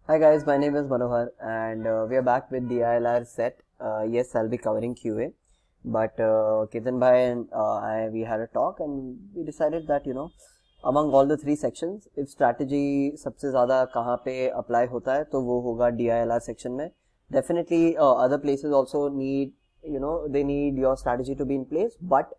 Hi guys, my name is Manohar and we are back with the ILR set. Yes, I'll be covering QA, but Ketan bhai and we had a talk and we decided that among all the three sections, if strategy सबसे ज़्यादा कहाँ पे apply होता है तो वो होगा DILR section में. Definitely other places also need they need your strategy to be in place, but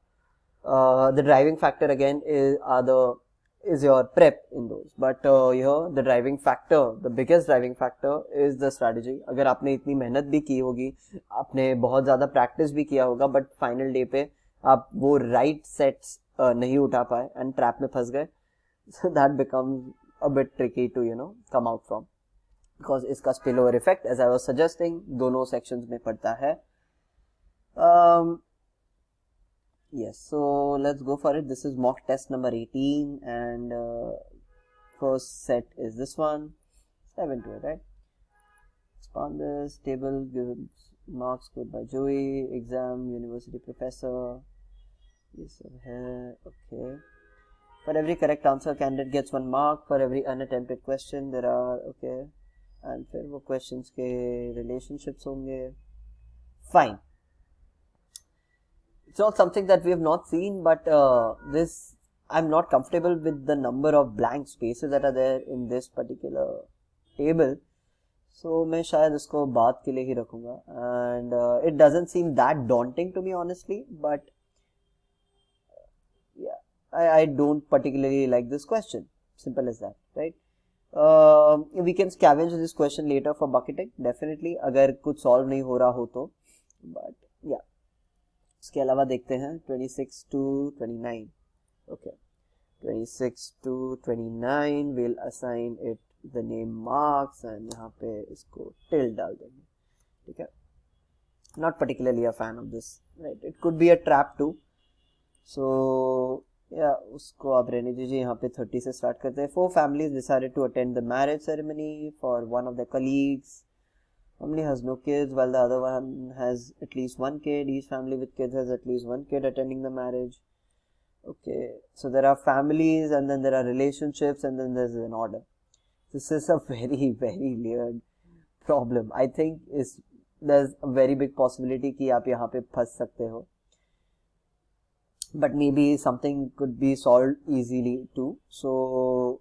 the driving factor again is your prep in those, but here the driving factor, the biggest driving factor is the strategy. अगर आपने इतनी मेहनत भी की होगी, आपने बहुत ज़्यादा प्रैक्टिस भी किया होगा, बट फाइनल डे पे आप वो राइट सेट्स नहीं उठा पाए एंड ट्रैप में फंस गए, so that becomes a bit tricky to come out from, because इसका spill over effect as I was suggesting दोनों sections में पड़ता है. Yes, so let's go for it. This is mock test number 18 and first set is this one, 7 to it, right? Expand this table, gives marks scored by Joey, exam, university professor. Yes, okay. For every correct answer, candidate gets 1 mark. For every unattempted question, there are, okay. And फिर वो questions के relationships होंगे. Fine. It's not something that we have not seen, but this, I'm not comfortable with the number of blank spaces that are there in this particular table. So मैं शायद इसको बात के लिए ही रखूँगा. And it doesn't seem that daunting to me honestly, but yeah, I don't particularly like this question. Simple as that, right? We can scavenge this question later for bucketing, definitely, अगर कुछ solve नहीं हो रहा हो तो, but yeah. इसके अलावा देखते हैं 26 to 29. Okay, 26 to 29 we'll assign it the name marks and यहाँ पे इसको tilde डाल देंगे. ठीक है, not particularly a fan of this, right? It could be a trap too, so yeah, उसको आप रहने दीजिए. यहाँ पे 30 से start करते हैं. 4 families decided to attend the marriage ceremony for one of their colleagues. Family has no kids while the other one has at least 1 kid. Each family with kids has at least 1 kid attending the marriage. Okay, so there are families and then there are relationships and then there's an order. This is a very weird problem. I think there's a very big possibility कि आप यहाँ पे फंस सकते हो. But maybe something could be solved easily too. So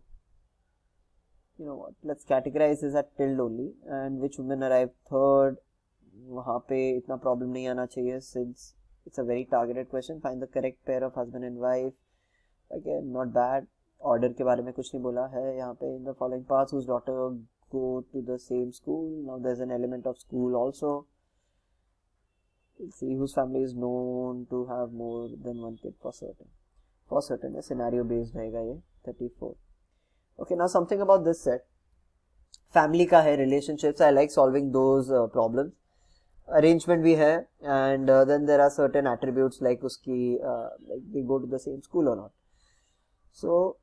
you know what, let's categorize this at tilde only. And which women arrived third, वहाँ पे इतना problem नहीं आना चाहिए since it's a very targeted question. Find the correct pair of husband and wife. Again, not bad. Order के बारे में कुछ नहीं बोला है यहाँ पे. In the following parts, whose daughter go to the same school. Now there's an element of school also. Let's see whose family is known to have more than 1 kid for certain. For certain, scenario based रहेगा ये. 34. Okay, now something about this set. Family का है, relationships, I like solving those problems. Arrangement भी है, and then there are certain attributes like उसकी like they go to the same school or not. So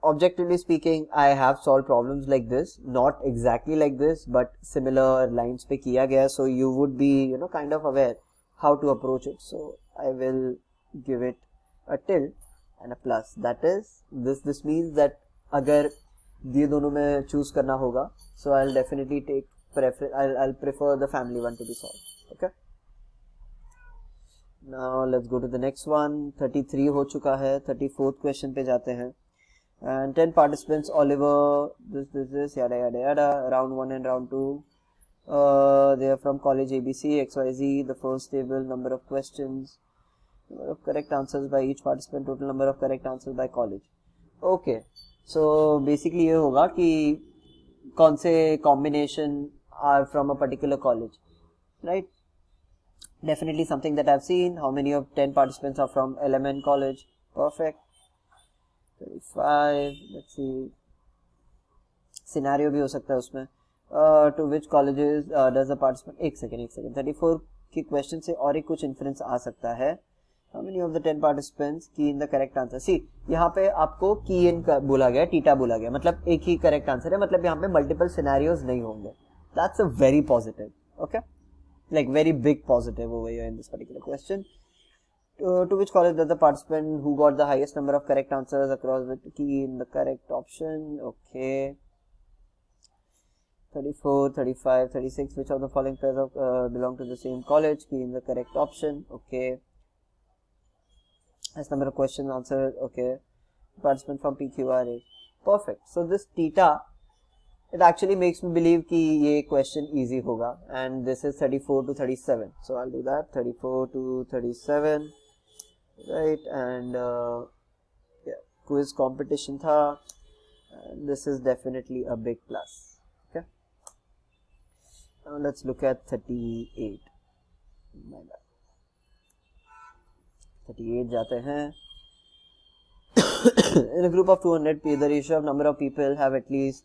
objectively speaking, I have solved problems like this, not exactly like this, but similar lines पे किया गया, so you would be kind of aware how to approach it. So I will give it a tilde and a plus. That is, this means that अगर ये दोनों में choose करना होगा, so I'll definitely I'll prefer the family one to be solved. Okay, now let's go to the next one. 33 हो चुका है. 34th question पे जाते हैं. And 10 participants, Oliver, this yada, round 1 and round 2. They are from college ABC, XYZ. The first table, number of questions, number of correct answers by each participant, total number of correct answers by college. Okay, so basically ये होगा कि कौन से combination are from a particular college, right? Definitely something that I've seen. How many of 10 participants are from LMN college? Perfect. 35. Let's see. Scenario भी हो सकता है उसमें. To which colleges does the participant? एक second. 34 के question से और एक कुछ inference आ सकता है. How many of the 10 participants key in the correct answer? See, यहाँ पे आपको key in बोला गया, टीटा बोला गया, मतलब एक ही correct answer है, मतलब यहाँ पे multiple scenarios नहीं होंगे. That's a very positive, okay? Like very big positive over here in this particular question. To which college does the participant who got the highest number of correct answers across the key in the correct option? Okay. 34, 35, 36. Which of the following pairs of belong to the same college? Key in the correct option. Okay. Highest number of questions answered. Okay. Participant from PQRA. Perfect. So this theta, it actually makes me believe कि ये question easy होगा. And this is 34 to 37. So I'll do that. 34 to 37. Right, and yeah, quiz competition tha, and this is definitely a big plus. Okay, now let's look at 38. My bad. 38 जाते हैं. In a group of 200, the ratio of number of people have at least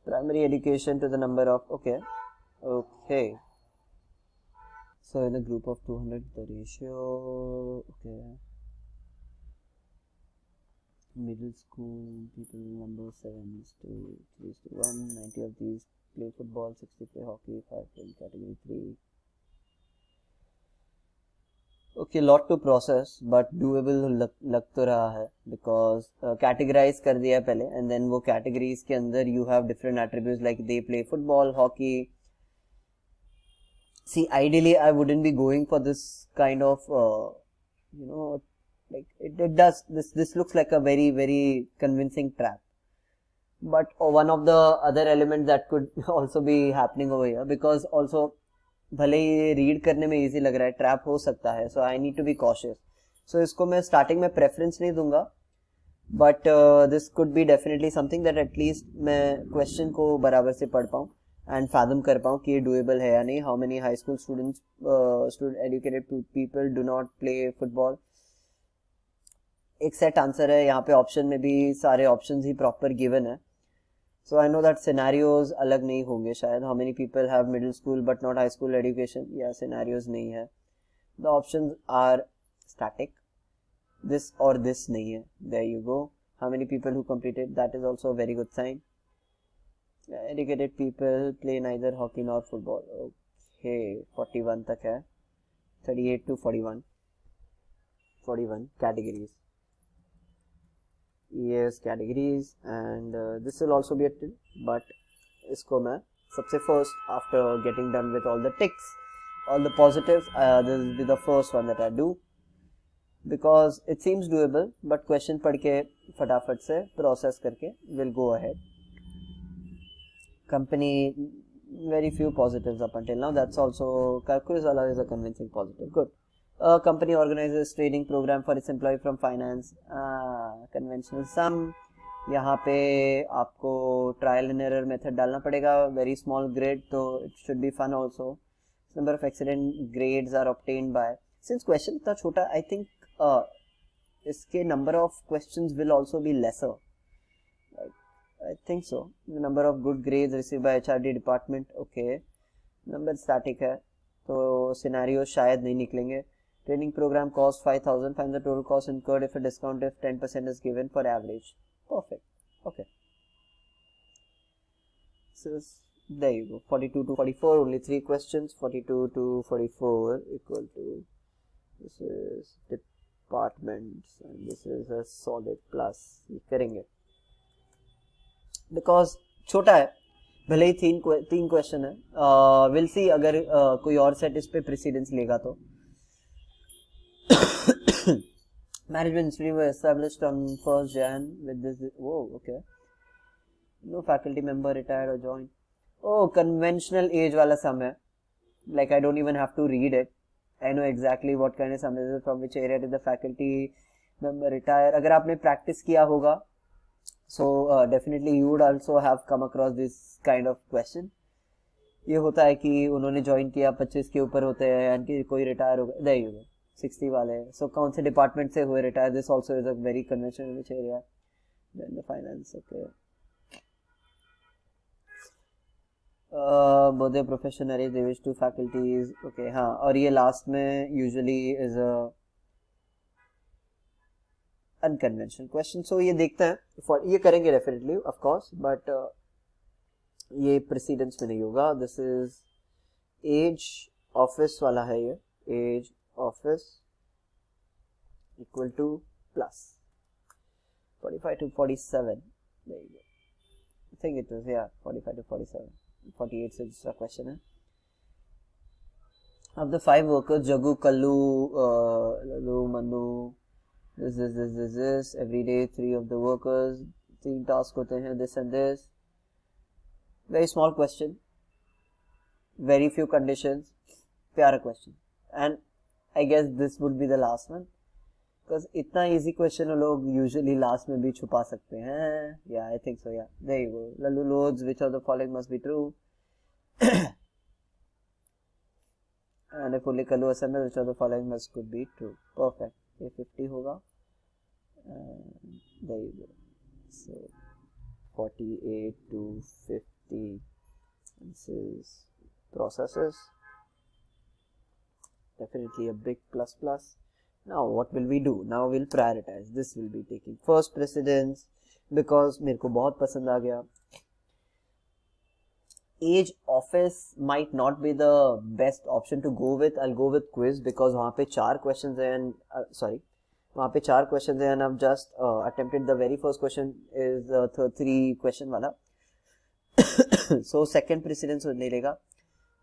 primary education to the number of, okay. So in a group of 200, the ratio, middle school people number 7 is to 3 is to 1. 90 of these play football, 60 play hockey, 5 play in category 3. Okay, lot to process, but doable लग तो रहा है, because categorize कर दिया पहले, and then वो categories के अंदर you have different attributes like they play football, hockey. See, ideally I wouldn't be going for this kind of like it does this looks like a very very convincing trap, but one of the other elements that could also be happening over here, because also भले ये read करने में easy लग रहा है, trap हो सकता है, so I need to be cautious. So इसको मैं स्टार्टिंग में प्रेफरेंस नहीं दूंगा, but this could be definitely something that at least मैं क्वेश्चन को बराबर से पढ़ पाऊँ एंड फैथम कर पाऊँ कि ये डूएबल है या नहीं. How many high school students educated people do not play football. एक सेट आंसर है, यहाँ पे ऑप्शन में भी सारे ऑप्शंस ही प्रॉपर गिवन है. So I know that scenarios अलग नहीं होंगे शायद. How many people have middle school but not high school education? Yeah, scenarios नहीं है. The options are static. This or this नहीं है. There you go. How many people who completed? That is also a very good sign. Educated people play neither hockey nor football. Okay, 41 तक है. 38 to 41. 41 categories. Yes, categories, and this will also be a till, but इसको मैं सबसे first, after getting done with all the ticks, all the positives, this will be the first one that I do, because it seems doable, but question पढ़ के फटाफट से process करके we'll go ahead. Company, very few positives up until now. That's also, calculus wala is a convincing positive. Good. A company organizes training program for its employee from finance. Conventional sum. यहाँ पे आपको trial and error method डालना पड़ेगा. Very small grade, तो it should be fun also. Number of excellent grades are obtained by. Since question इतना छोटा, I think इसके number of questions will also be lesser. I think so. The number of good grades received by HRD department. Okay. Number static है, तो scenario शायद नहीं निकलेंगे. Training program cost 5,000. Find the total cost incurred if a discount if 10% is given for average. Perfect. Okay. So there you go. 42 to 44. Only 3 questions. 42 to 44 equal to, this is departments and this is a solid plus. ये करेंगे. Because छोटा है, भले ही 3 question है. Will see अगर कोई और set इस पे प्रेसिडेंस लेगा तो. Management Institute was established on 1st Jan with this. Whoa, okay. No faculty member retired or joined. Oh, conventional age वाला sum है. Like I don't even have to read it. I know exactly what kind of sum is it, from which area did the faculty member retire. अगर आपने practice किया होगा, so definitely you would also have come across this kind of question. ये होता है कि उन्होंने join किया, 25 के ऊपर होते हैं and कि कोई retire हो गया. There you go. 60 वाले. So कौन से डिपार्टमेंट से हुए retire? This also is a very conventional which area. Then the finance. Okay. Both the professional they wish to faculties. Okay, हाँ. और ये लास्ट में usually is a unconventional question. So ये देखते हैं, ये करेंगे डेफिनेटली ऑफ कोर्स, बट ये प्रेसिडेंस में नहीं होगा. दिस इज एज ऑफिस वाला है. ये as office. equal to plus 45 to 47. There you go. I think it was, yeah, 45 to 47. 48 से दूसरा question है. Of the 5 workers, Jagu, Kallu, Lalu, Manu, this, every day 3 of the workers, 3 tasks होते हैं, this and this. Very small question, very few conditions, प्यारा question. And I guess this would be the last one. Because इतना easy question लोग usually last में भी छुपा सकते हैं. Yeah, I think so. Yeah, there you go. Lalu loads, which of the following must be true? And if only Kallu assemble, which of the following must could be true? Perfect. ये 50 होगा. And there you go. So 48 to 50. This is processes. Definitely a big plus plus. Now what will we do? Now we'll prioritize. This will be taking first precedence because मेरे को बहुत पसंद आ गया. Age office might not be the best option to go with. I'll go with quiz because वहाँ पे 4 questions हैं and वहाँ पे 4 questions हैं and I've just attempted the very first question is the 3 question वाला. So second precedence नहीं लेगा.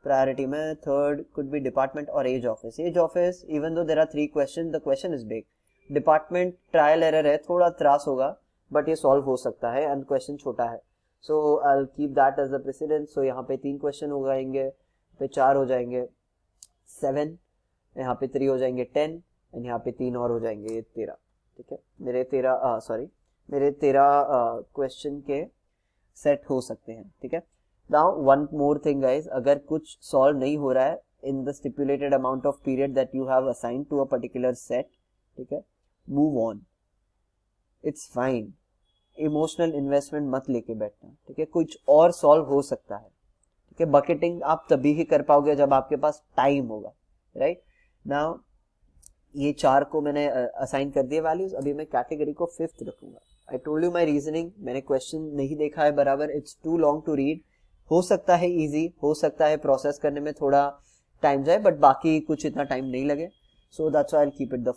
Priority में third could be department or age office. Age office, even though there are 3 questions, the question is big. Department trial error है, थोड़ा त्रास होगा, but ये solve हो सकता है and question छोटा है. So I'll keep that as the precedence. So यहाँ पे 3 question हो जाएंगे, पे 4 हो जाएंगे 7, यहाँ पे 3 हो जाएंगे 10 and यहाँ पे 3 और हो जाएंगे 13. ठीक है, मेरे 13 question के set हो सकते हैं. ठीक है. Now one more thing guys, अगर कुछ solve नहीं हो रहा है in the stipulated amount of period that you have assigned to a particular set, ठीक है, move on. It's fine. Emotional investment मत लेके बैठना. ठीक है, कुछ और solve हो सकता है. ठीक है, bucketing आप तभी ही कर पाओगे जब आपके पास time होगा. Right? Now ये 4 को मैंने assign कर दिए values. अभी मैं category को 5th रखूंगा. I told you my reasoning. मैंने question नहीं देखा है बराबर. It's too long to read. हो सकता है इजी, हो सकता है प्रोसेस करने में थोड़ा टाइम जाए, बट बाकी कुछ इतना टाइम नहीं लगे. So that's why I keep it the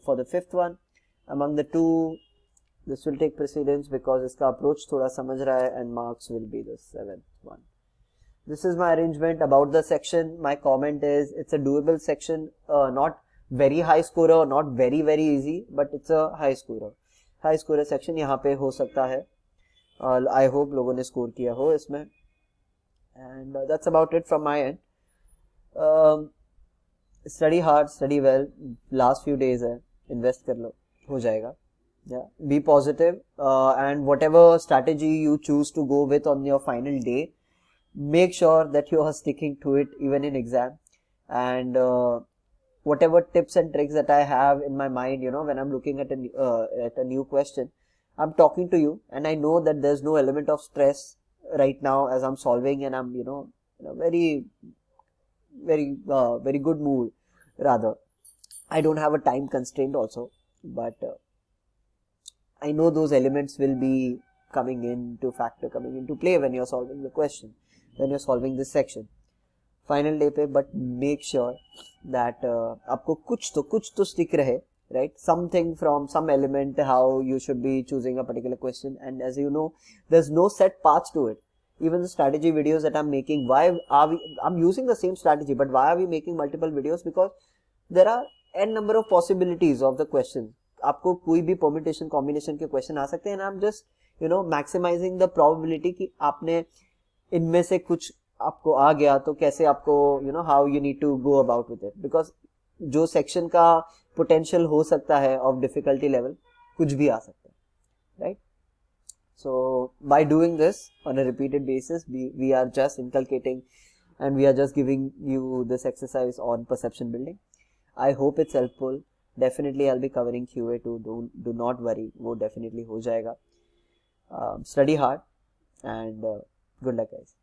for the 5th one. Among the 2 this will take precedence because इसका अप्रोच थोड़ा समझ रहा है and marks will be the 7th one. This is my arrangement about the section. My comment is it's a doable section, not very high scorer, not very very easy, but it's a high scorer section. यहाँ पे हो सकता है. I hope लोगों ने score किया हो इसमें. And that's about it from my end. Study hard, study well. Last few days है, invest कर लो, हो जाएगा. Yeah, be positive. And whatever strategy you choose to go with on your final day, make sure that you are sticking to it even in exam. And whatever tips and tricks that I have in my mind, you know, when I'm looking at a new question, I'm talking to you and I know that there's no element of stress right now as I'm solving, and I'm, you know, very good mood rather. I don't have a time constraint also, but I know those elements will be coming into play when you're solving the question, when you're solving this section. Final day पे, but make sure that आपको कुछ तो stick रहे. Right, something from some element how you should be choosing a particular question. And as you know, there's no set path to it. Even the strategy videos that I'm making, I'm using the same strategy, but why are we making multiple videos? Because there are n number of possibilities of the question. आपको कोई भी permutation combination के question आ सकते हैं, and I'm just, you know, maximizing the probability कि आपने इनमें से कुछ आपको आ गया तो कैसे आपको, you know, how you need to go about with it. Because जो सेक्शन का पोटेंशियल हो सकता है ऑफ डिफिकल्टी लेवल, कुछ भी आ सकता है. Right? So by doing this on a repeated basis, we are just inculcating and we are just giving you this exercise on perception building. I hope it's helpful. Definitely I'll be covering QA too. Do not worry, वो definitely हो जाएगा. Study hard and good luck guys.